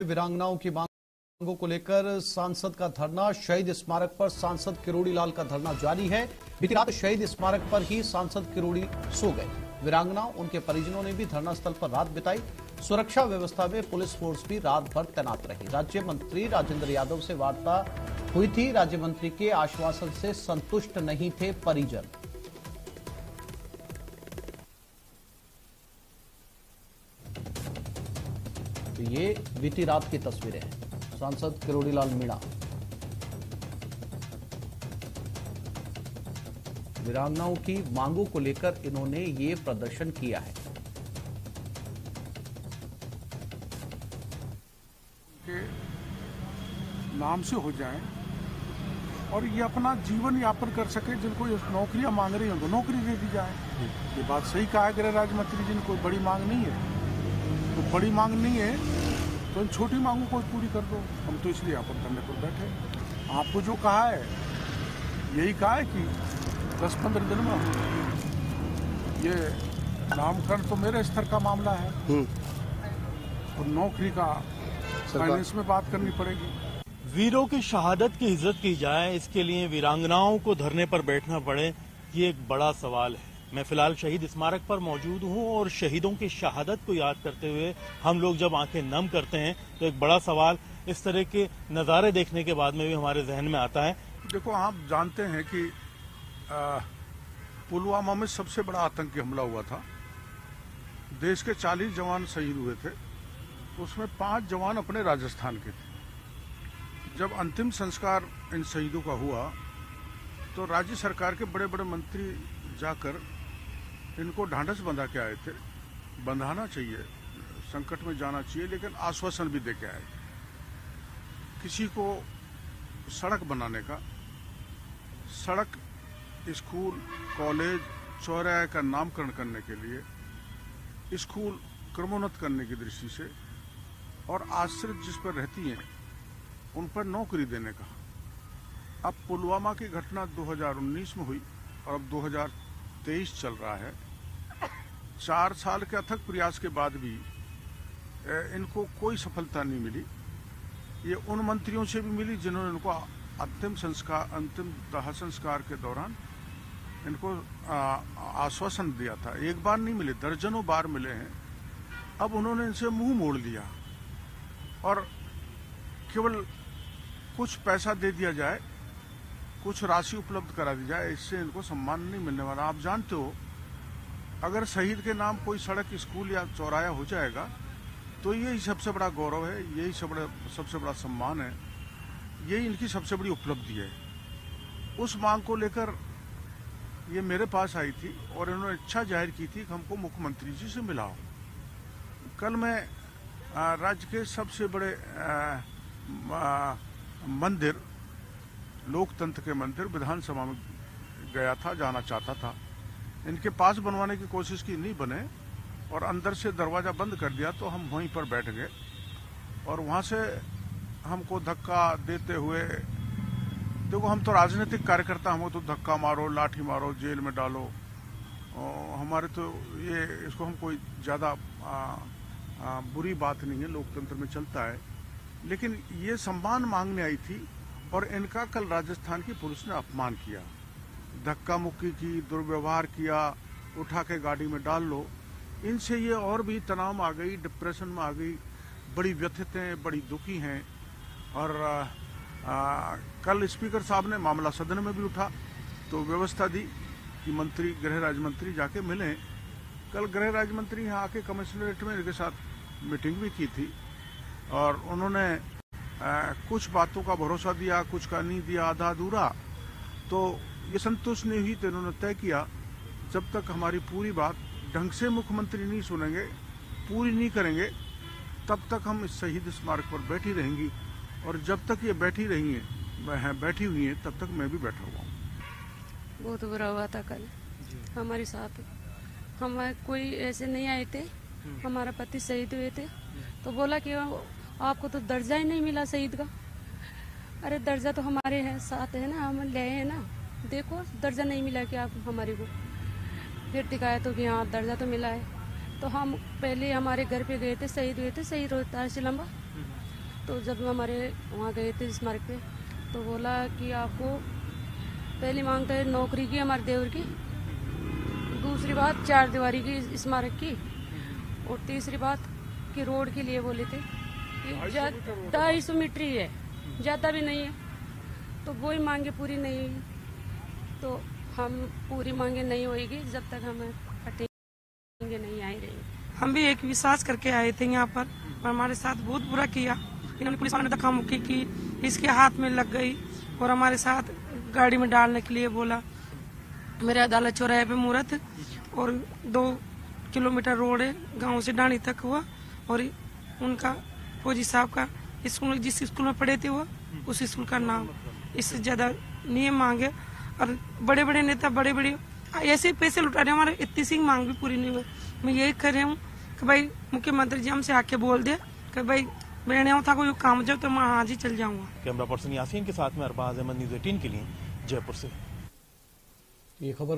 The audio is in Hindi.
वीरांगनाओं की मांगों को लेकर सांसद का धरना। शहीद स्मारक पर सांसद किरोड़ी लाल का धरना जारी है। बीती रात शहीद स्मारक पर ही सांसद किरोड़ी सो गए। वीरांगनाओं उनके परिजनों ने भी धरना स्थल पर रात बिताई। सुरक्षा व्यवस्था में पुलिस फोर्स भी रात भर तैनात रही। राज्य मंत्री राजेंद्र यादव से वार्ता हुई थी। राज्य मंत्री के आश्वासन से संतुष्ट नहीं थे परिजन। तो ये बीती रात की तस्वीरें हैं। सांसद किरोड़ी लाल मीणा वीरांगनाओं की मांगों को लेकर इन्होंने ये प्रदर्शन किया है। के नाम से हो जाए और ये अपना जीवन यापन कर सके। जिनको ये नौकरियां मांग रही हैं उनको नौकरी दे दी जाए। ये बात सही कहा है गृह राज्य मंत्री जी ने, कोई बड़ी मांग नहीं है। तो बड़ी मांग नहीं है तो इन छोटी मांगों को पूरी कर दो। हम तो इसलिए यापन करने पर बैठे। आपको जो कहा है यही कहा है कि 10-15 दिन में ये नामकरण तो मेरे स्तर का मामला है और नौकरी का फाइनेंस में बात करनी पड़ेगी। वीरों की शहादत की इज्जत की जाए, इसके लिए वीरांगनाओं को धरने पर बैठना पड़े, ये एक बड़ा सवाल है। मैं फिलहाल शहीद स्मारक पर मौजूद हूं और शहीदों की शहादत को याद करते हुए हम लोग जब आंखें नम करते हैं तो एक बड़ा सवाल इस तरह के नज़ारे देखने के बाद में भी हमारे जहन में आता है। देखो, आप जानते हैं कि पुलवामा में सबसे बड़ा आतंकी हमला हुआ था। देश के 40 जवान शहीद हुए थे, उसमें 5 जवान अपने राजस्थान के थे। जब अंतिम संस्कार इन शहीदों का हुआ तो राज्य सरकार के बड़े बड़े मंत्री जाकर इनको ढांढस बंधा के आए थे। बंधाना चाहिए, संकट में जाना चाहिए, लेकिन आश्वासन भी दे के आए। किसी को सड़क बनाने का, सड़क, स्कूल, कॉलेज, चौराहे का नामकरण करने के लिए, स्कूल क्रमोन्नत करने की दृष्टि से और आश्रित जिस पर रहती हैं उन पर नौकरी देने का। अब पुलवामा की घटना 2019 में हुई और अब 2023 चल रहा है। 4 साल के अथक प्रयास के बाद भी इनको कोई सफलता नहीं मिली। ये उन मंत्रियों से भी मिली जिन्होंने इनको अंतिम दाह संस्कार के दौरान इनको आश्वासन दिया था। एक बार नहीं मिले, दर्जनों बार मिले हैं। अब उन्होंने इनसे मुंह मोड़ लिया और केवल कुछ पैसा दे दिया जाए, कुछ राशि उपलब्ध करा दी जाए, इससे इनको सम्मान नहीं मिलने वाला। आप जानते हो, अगर शहीद के नाम कोई सड़क, स्कूल या चौराहा हो जाएगा तो यही सबसे बड़ा गौरव है, यही सबसे बड़ा सम्मान है, यही इनकी सबसे बड़ी उपलब्धि है। उस मांग को लेकर ये मेरे पास आई थी और इन्होंने इच्छा जाहिर की थी कि हमको मुख्यमंत्री जी से मिलाओ। कल मैं राज्य के सबसे बड़े मंदिर, लोकतंत्र के मंदिर विधानसभा में गया था, जाना चाहता था। इनके पास बनवाने की कोशिश की, नहीं बने और अंदर से दरवाजा बंद कर दिया तो हम वहीं पर बैठ गए और वहां से हमको धक्का देते हुए, देखो हम तो राजनीतिक कार्यकर्ता, हमको तो धक्का मारो, लाठी मारो, जेल में डालो, हमारे तो ये, इसको हम कोई ज़्यादा बुरी बात नहीं है, लोकतंत्र में चलता है। लेकिन ये सम्मान मांगने आई थी और इनका कल राजस्थान की पुलिस ने अपमान किया, धक्का मुक्की की, दुर्व्यवहार किया, उठा के गाड़ी में डाल लो। इनसे ये और भी तनाव में आ गई, डिप्रेशन में आ गई, बड़ी व्यथित हैं, बड़ी दुखी हैं। और कल स्पीकर साहब ने मामला सदन में भी उठा तो व्यवस्था दी कि मंत्री, गृह राज्य मंत्री जाके मिलें। कल गृह राज्य मंत्री यहाँ आके कमिश्नरेट में इनके साथ मीटिंग भी की थी और उन्होंने कुछ बातों का भरोसा दिया, कुछ का नहीं दिया, आधा अधूरा। तो ये संतुष्ट नहीं हुई तो इन्होंने तय किया जब तक हमारी पूरी बात ढंग से मुख्यमंत्री नहीं सुनेंगे, पूरी नहीं करेंगे, तब तक हम इस शहीद स्मारक पर बैठी रहेंगी। और जब तक ये बैठी हुई हैं तब तक मैं भी बैठा हुआ हूँ। बहुत बुरा हुआ था कल हमारे साथ। हम कोई ऐसे नहीं आए थे, हमारा पति शहीद हुए थे तो बोला कि आपको तो दर्जा ही नहीं मिला शहीद का। अरे दर्जा तो हमारे है, साथ है ना, हम ले हैं ना, देखो दर्जा नहीं मिला कि आप हमारे को। फिर दिखाया तो कि हाँ दर्जा तो मिला है। तो हम पहले हमारे घर पे गए थे, शहीद हुए थे, शहीद रोहतास लंबा, तो जब हमारे वहाँ गए थे स्मारक पे, तो बोला कि आपको पहली मांग तो है नौकरी की हमारे देवर की, दूसरी बात 4 दीवारी की स्मारक की, और तीसरी बात कि रोड के लिए बोले थे कि 250 मीटर ही है, ज़्यादा भी नहीं है। तो वही मांगे पूरी नहीं हुई, तो हम पूरी मांगे नहीं होगी जब तक हम हटेंगे नहीं, आए रहेंगे। हम भी एक विश्वास करके आए थे यहाँ पर हमारे साथ बहुत बुरा किया। इन्होंने पुलिस वालों ने धक्का मुक्की की, इसके हाथ में लग गई और हमारे साथ गाड़ी में डालने के लिए बोला। मेरे अदालत चौराहे पे मुहूर्त और 2 किलोमीटर रोड है गांव से डाणी तक हुआ, और उनका फौजी साहब का स्कूल जिस स्कूल में पढ़े थे वो उस स्कूल का नाम, इससे ज्यादा नियम मांगे। और बड़े बड़े नेता बड़े बड़े ऐसे पैसे लुटा रहे, हमारे इतनी सी मांग भी पूरी नहीं हुई। मैं यही कर रही हूँ कि भाई मुख्यमंत्री जी हमसे आके बोल दे कि भाई मैंने था कोई काम जाओ तो मैं आज ही चल जाऊंगा। कैमरा पर्सन यासीन के साथ में अरबाज अहमद, न्यूज़ 18 के लिए जयपुर से। ये खबर